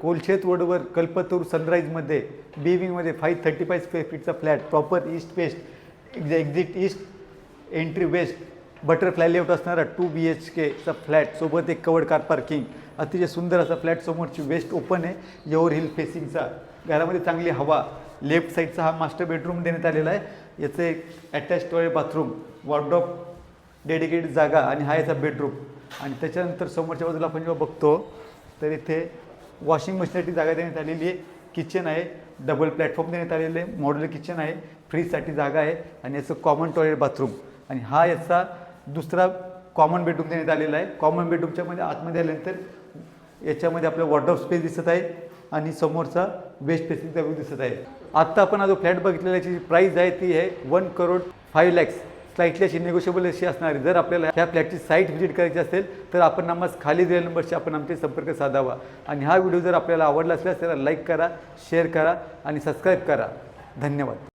कोलशेत रोडवर कल्पतरू सनराईजमध्ये बी विंगमध्ये 535 स्क्वेअर फीटचा flat, proper east west, exit east entry west, butterfly layout असणारा 2 BHKचा फ्लॅट सोबत एक कवर्ड कार पार्किंग, अतिशय सुंदर असा फ्लॅट. समोरची वेस्ट ओपन आहे, एव्हर हिल फेसिंगचा. घरामध्ये चांगली हवा. लेफ्ट साईडचा हा मास्टर बेडरूम देण्यात आलेला आहे. याचं एक attach toilet bathroom, wardrobe dedicated जागा आणि हा याचा बेडरूम. आणि त्याच्यानंतर समोरच्या बाजूला आपण जेव्हा बघतो तर इथे वॉशिंग मशीनसाठी जागा देण्यात आलेली आहे. किचन आहे, डबल प्लॅटफॉर्म देण्यात आलेले आहे, मॉड्युलर किचन आहे, फ्रीजसाठी जागा आहे आणि याचं कॉमन टॉयलेट बाथरूम. आणि हा याचा दुसरा कॉमन बेडरूम देण्यात आलेला आहे. कॉमन बेडरूमच्या मध्ये आतमध्ये आल्यानंतर याच्यामध्ये आपलं वॉर्डरोब स्पेस दिसत आहे आणि समोरचा वेस्ट फेसिंगचा व्ह्यू दिसत आहे. आत्ता आपण हा जो फ्लॅट बघितलेला याची प्राईस आहे ती आहे 1,05,00,000. स्लाइटली अशी निगोशिएबल अशी असणार आहे. जर आपल्याला ह्या फ्लॅटची साईट व्हिजिट करायची असेल तर आपण आम्हाला खाली दिलेल्या नंबरशी आपण आमचे संपर्क साधावा. आणि हा व्हिडिओ जर आपल्याला आवडला असल्यास त्याला लाईक करा, शेअर करा आणि सबस्क्राईब करा. धन्यवाद.